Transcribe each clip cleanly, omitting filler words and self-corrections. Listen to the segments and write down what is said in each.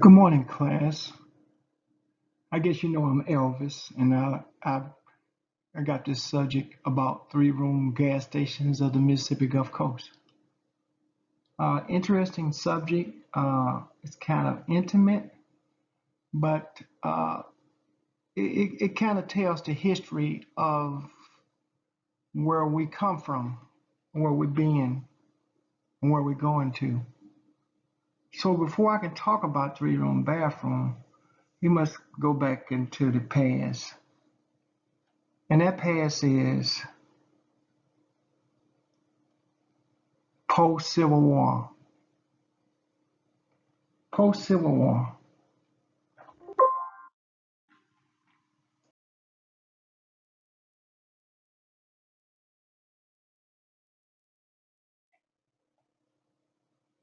Good morning, class. I guess you know I'm Elvis, and I got this subject about three-room gas stations of the Mississippi Gulf Coast. Interesting subject. It's kind of intimate, but it kind of tells the history of where we come from, where we've been, and where we're going to. So before I can talk about three-room bathroom, we must go back into the past. And that past is post-Civil War. Post-Civil War.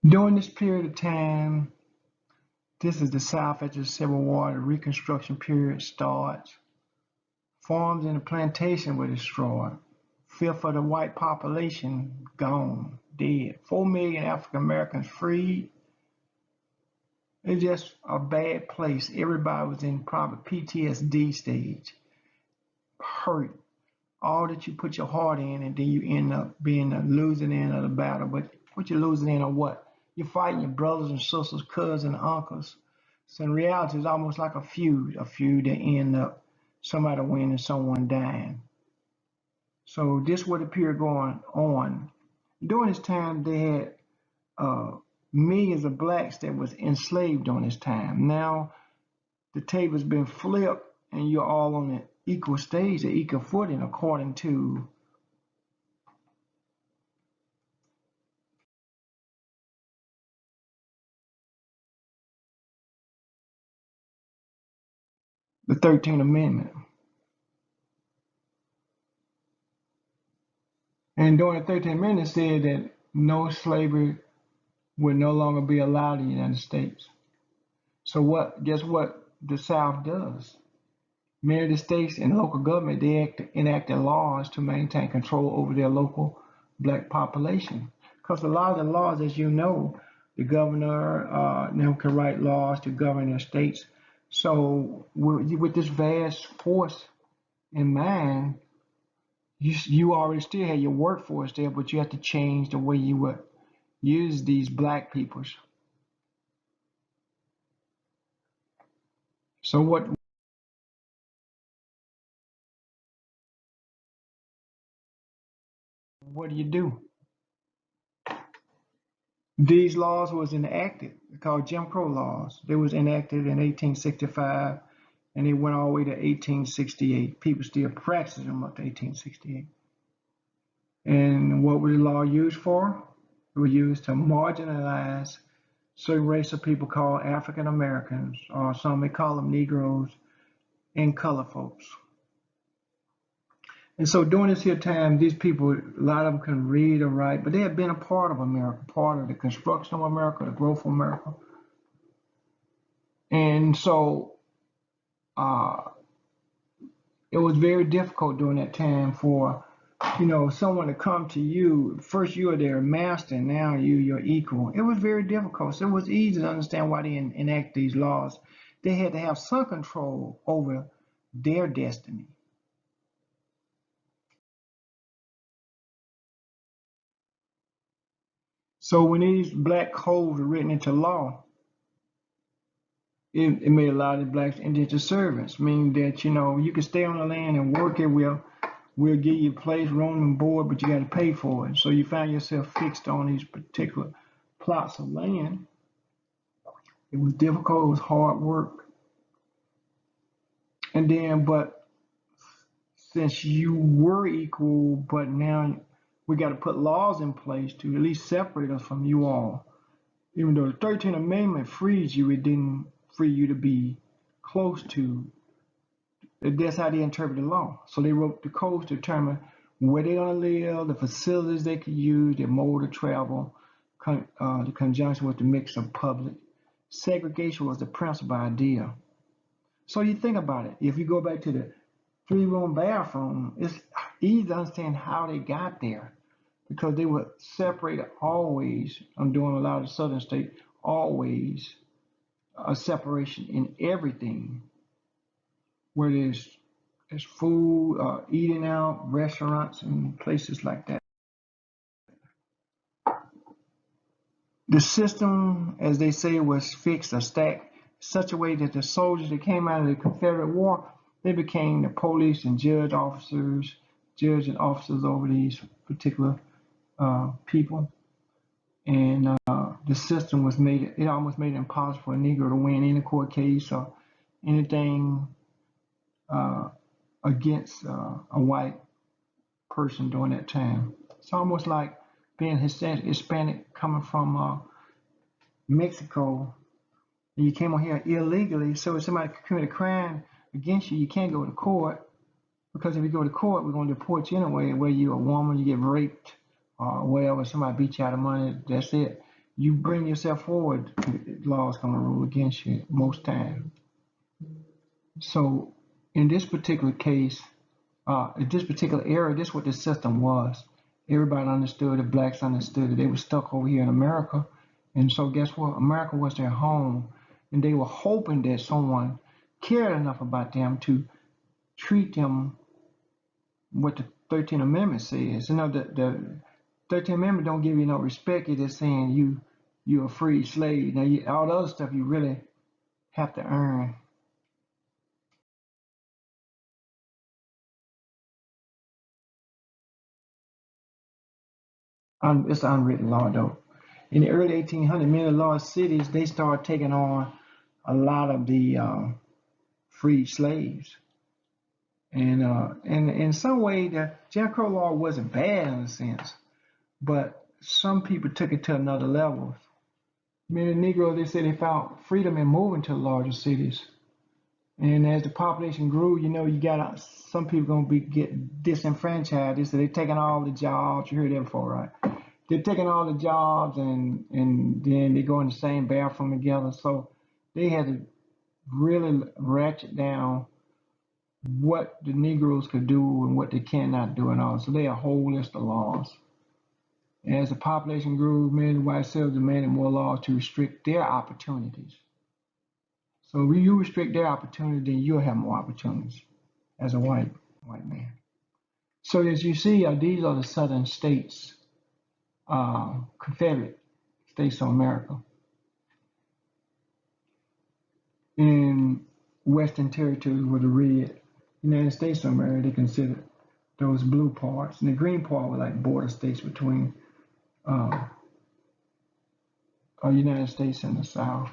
During this period of time, this is the South after the Civil War, the Reconstruction period starts. Farms and the plantation were destroyed. Fifth of the white population gone, dead. 4 million African Americans freed. It's just a bad place. Everybody was in probably PTSD stage, hurt. All that you put your heart in, and then you end up being the losing end of the battle. But what you losing in or what? You're fighting your brothers and sisters, cousins, and uncles. So in reality, it's almost like a feud that end up somebody winning, someone dying. So this would appear going on. During this time, they had uh, millions of blacks that was enslaved during this time. Now the table's been flipped, and you're all on an equal stage, an equal footing, according to the 13th Amendment. And during the 13th Amendment, it said that no slavery would no longer be allowed in the United States. So guess what the South does? Many of the states and local government, they enacted laws to maintain control over their local black population. Because a lot of the laws, as you know, the governor now can write laws to govern their states. So with this vast force in mind, you already still have your workforce there, but you have to change the way you would use these black peoples. So what do you do? These laws was enacted called Jim Crow laws. They was enacted in 1865, and they went all the way to 1868. People still practicing them up to 1868. And what was the law used for? It was used to marginalize certain race of people called African Americans, or some may call them Negroes, and color folks. And so during this here time, these people, a lot of them can read or write, but they had been a part of America, part of the construction of America, the growth of America. And so uh, it was very difficult during that time for, someone to come to you. First you were their master, and now you're equal. It was very difficult. So it was easy to understand why they enact these laws. They had to have some control over their destiny. So when these black codes were written into law, it made a lot of blacks indentured servants, meaning that you can stay on the land and work it. We'll give you a place, room and board, but you got to pay for it. So you find yourself fixed on these particular plots of land. It was difficult. It was hard work. And then, but since you were equal, but now we got to put laws in place to at least separate us from you all. Even though the 13th Amendment frees you, it didn't free you to be close to. That's how they interpret the law. So they wrote the codes to determine where they're going to live, the facilities they could use, their mode of travel, the conjunction with the mix of public. Segregation was the principal idea. So you think about it. If you go back to the three-room bathroom, it's easy to understand how they got there because they were separated always. I'm doing a lot of southern states, always a separation in everything, whether it's food, eating out, restaurants, and places like that. The system, as they say, was fixed or stacked such a way that the soldiers that came out of the Confederate War, they became the police and judge and officers over these particular people. And the system was it almost made it impossible for a Negro to win any court case or anything uh, against a white person during that time. It's almost like being Hispanic coming from Mexico. And you came on here illegally, so if somebody commit a crime against you, you can't go to court because if you go to court, we're going to deport you anyway. Whether you're a woman, you get raped, or whatever, somebody beat you out of money, that's it. You bring yourself forward, the law's going to rule against you most times. So in this particular case, in this particular era, this is what the system was. Everybody understood it, blacks understood it. They were stuck over here in America. And so guess what? America was their home. And they were hoping that someone cared enough about them to treat them what the 13th Amendment says. You know, the 13th Amendment don't give you no respect. It's just saying you're a free slave. Now, all the other stuff you really have to earn. It's an unwritten law, though. In the early 1800s, many large cities, they started taking on a lot of the freed slaves. And in some way, the Jim Crow law wasn't bad in a sense, but some people took it to another level. Many Negroes, they said they found freedom in moving to larger cities. And as the population grew, you know, you got some people gonna get disenfranchised. They said they're taking all the jobs. You heard that before, right? They're taking all the jobs and then they go in the same bathroom together. So they had to really ratchet down what the Negroes could do and what they cannot do and all. So they had a whole list of laws. And as the population grew, many white settlers demanded more laws to restrict their opportunities. So if you restrict their opportunity, then you'll have more opportunities as a white man. So as you see, these are the southern states, Confederate States of America. In Western territories were the red. United States of America, they considered those blue parts. And the green part were like border states between United States and the South.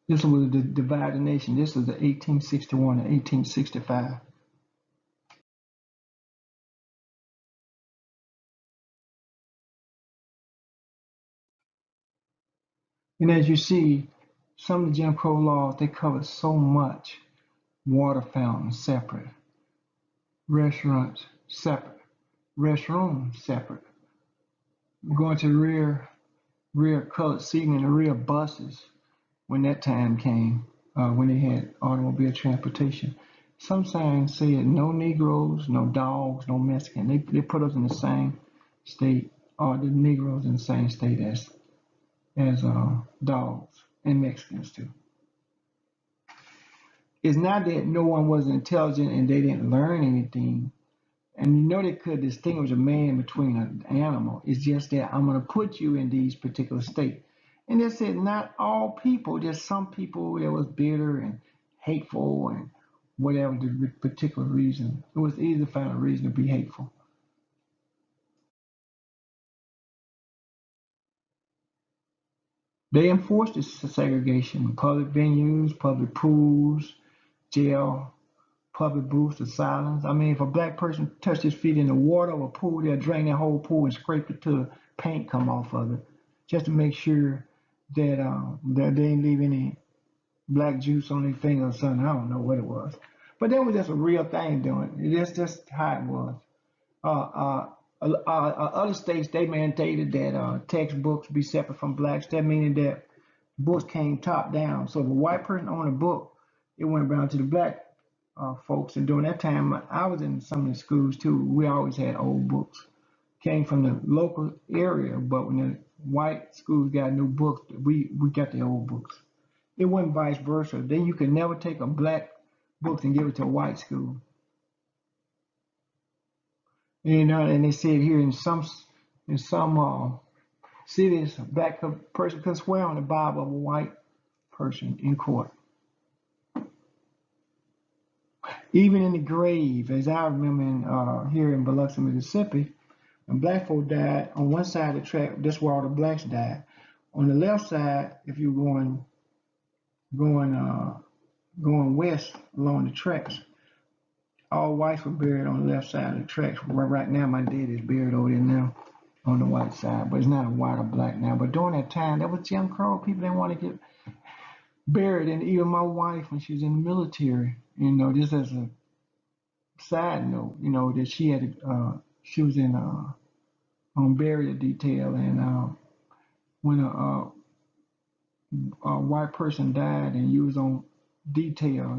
This was the divided nation. This was the 1861 and 1865. And as you see, some of the Jim Crow laws, they cover so much. Water fountains separate, restaurants separate, restrooms separate. Going to the rear colored seating in the rear buses when that time came, when they had automobile transportation. Some signs said no Negroes, no dogs, no Mexicans. They put us in the same state, or the Negroes in the same state as dogs and Mexicans too. It's not that no one was intelligent and they didn't learn anything. And you know they could distinguish a man between an animal. It's just that I'm going to put you in these particular states. And they said not all people, there's some people that was bitter and hateful and whatever the particular reason. It was easy to find a reason to be hateful. They enforced this segregation, public venues, public pools, jail, public booths, asylums. I mean, if a black person touched his feet in the water or a pool, they'll drain that whole pool and scrape it till the paint come off of it, just to make sure that they didn't leave any black juice on their finger or something. I don't know what it was, but that was just a real thing doing it. That's just how it was. Other states they mandated that textbooks be separate from blacks. That meaning that books came top down. So if a white person owned a book, it went around to the black folks. And during that time, I was in some of the schools too. We always had old books came from the local area, but when the white schools got new books, we got the old books. It wasn't vice versa. Then you could never take a black book and give it to a white school. And they said here in some cities, a black person could swear on the Bible of a white person in court. Even in the grave, as I remember here in Biloxi, Mississippi, when black folk died on one side of the track, that's where all the blacks died. On the left side, if you're going west along the tracks, all whites were buried on the left side of the tracks. Right now, my dad is buried over there now on the white side, but it's not a white or black now. But during that time, that was Jim Crow. People didn't want to get buried, and even my wife, when she was in the military, this as a side note, that she was in on burial detail, and when a white person died and you was on detail,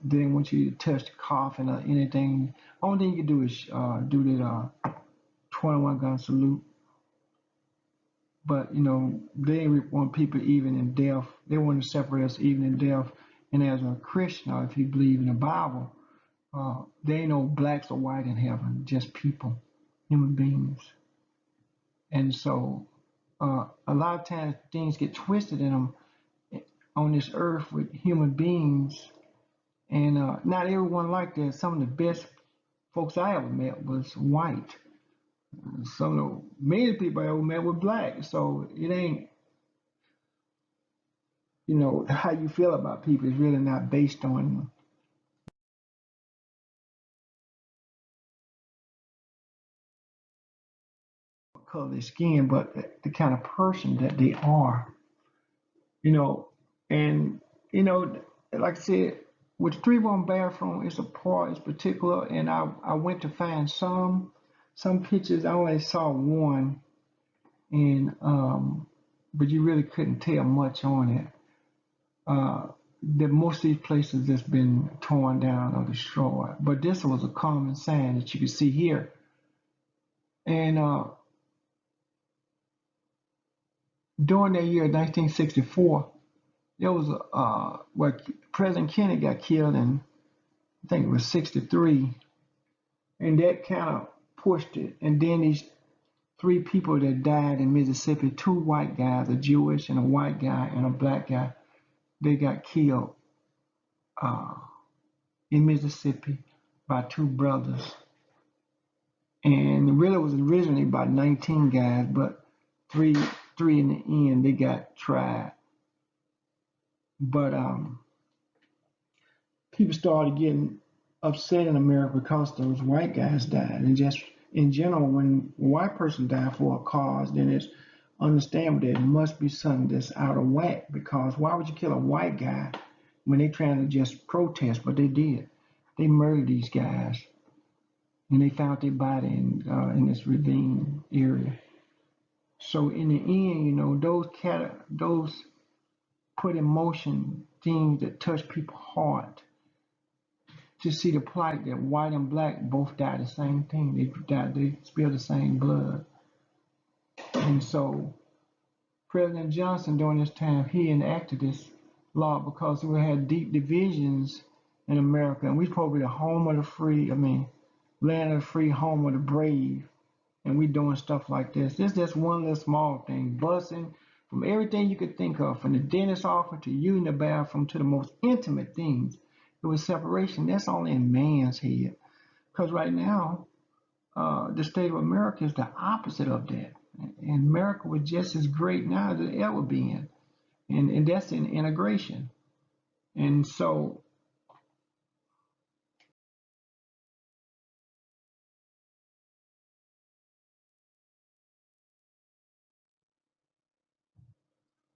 they didn't want you to touch the coffin or anything. Only thing you could do is do the 21 gun salute. But they didn't want people even in death. They wanted to separate us even in death. And as a Christian, or if you believe in the Bible, there ain't no blacks or white in heaven, just people, human beings. And so a lot of times things get twisted in them on this earth with human beings. And not everyone like that. Some of the best folks I ever met was white. Some of the many people I ever met were black. So it ain't, how you feel about people is really not based on color of their skin, but the kind of person that they are. And like I said, with the 3-room bathroom, it's particular, and I went to find some pictures. I only saw one, and but you really couldn't tell much on it. That most of these places has been torn down or destroyed, but this was a common sign that you could see here. And during that year, 1964, there was President Kennedy got killed in, I think it was 63, and that kind of pushed it. And then these 3 people that died in Mississippi, 2 white guys, a Jewish and a white guy and a black guy, they got killed in Mississippi by 2 brothers. And really it was originally about 19 guys, but three in the end, they got tried. But people started getting upset in America because those white guys died. And just in general, when a white person died for a cause, then it's understandable that it must be something that's out of whack, because why would you kill a white guy when they're trying to just protest? But they did. They murdered these guys, and they found their body in this ravine area. So in the end, those put in motion things that touch people's heart. To see the plight that white and black both died the same thing. They spilled the same blood. And so President Johnson during this time, he enacted this law because we had deep divisions in America, and we supposed to be the home of the free, land of the free, home of the brave. And we doing stuff like this. This is just one little small thing. Busing from everything you could think of, from the dentist office to you in the bathroom to the most intimate things. It was separation. That's only in man's head. Because right now, the state of America is the opposite of that. And America was just as great now as it ever been. And that's in integration. And so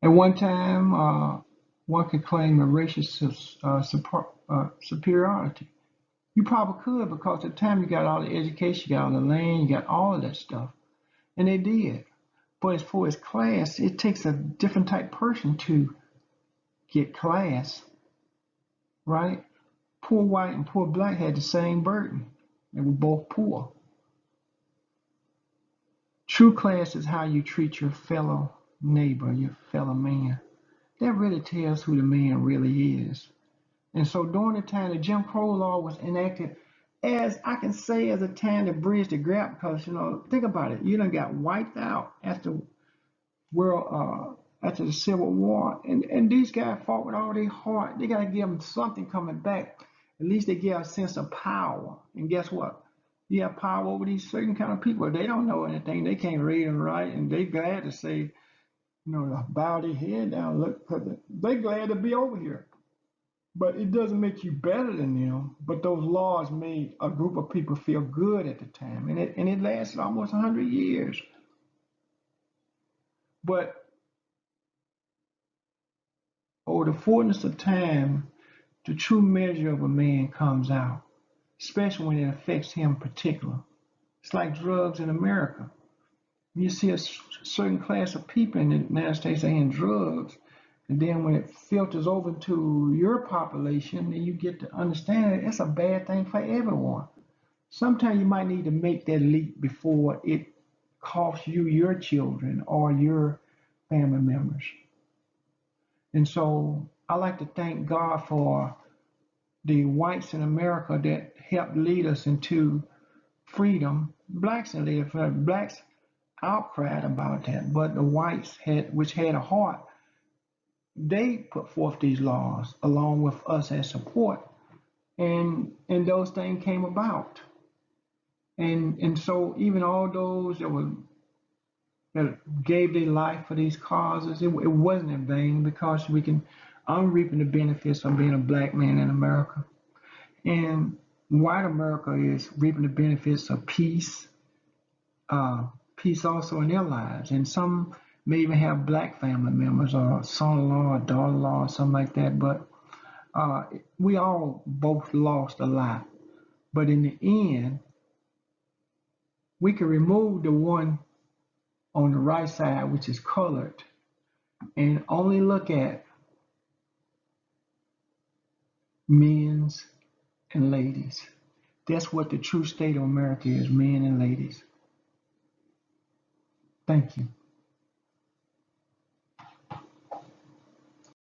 at one time, one could claim a racial superiority. You probably could, because at the time you got all the education, you got all the land, you got all of that stuff. And they did. But as far as class, it takes a different type person to get class, right? Poor white and poor black had the same burden. They were both poor. True class is how you treat your fellow neighbor, your fellow man. That really tells who the man really is. And so during the time the Jim Crow law was enacted, as I can say as a time to bridge the gap, because think about it, you done got wiped out after the Civil War, and these guys fought with all their heart. They gotta give them something coming back. At least they get a sense of power. And guess what? You have power over these certain kind of people. They don't know anything. They can't read and write, and they glad to say, bow their head down, look, because they glad to be over here. But it doesn't make you better than them. But those laws made a group of people feel good at the time, and it lasted almost 100 years. But over the fullness of time, the true measure of a man comes out, especially when it affects him in particular. It's like drugs in America. You see a certain class of people in the United States are in drugs, and then when it filters over to your population, then you get to understand that it's a bad thing for everyone. Sometimes you might need to make that leap before it costs you your children or your family members. And so I like to thank God for the whites in America that helped lead us into freedom. Blacks and blacks outcried about that, but the whites which had a heart, they put forth these laws along with us as support, and those things came about. And so even all those that gave their life for these causes, it wasn't in vain, because I'm reaping the benefits of being a black man in America. And white America is reaping the benefits of peace, peace also in their lives. And some may even have black family members or son-in-law or daughter-in-law or something like that. But we all both lost a lot. But in the end, we can remove the one on the right side, which is colored, and only look at men's and ladies. That's what the true state of America is, men and ladies. Thank you.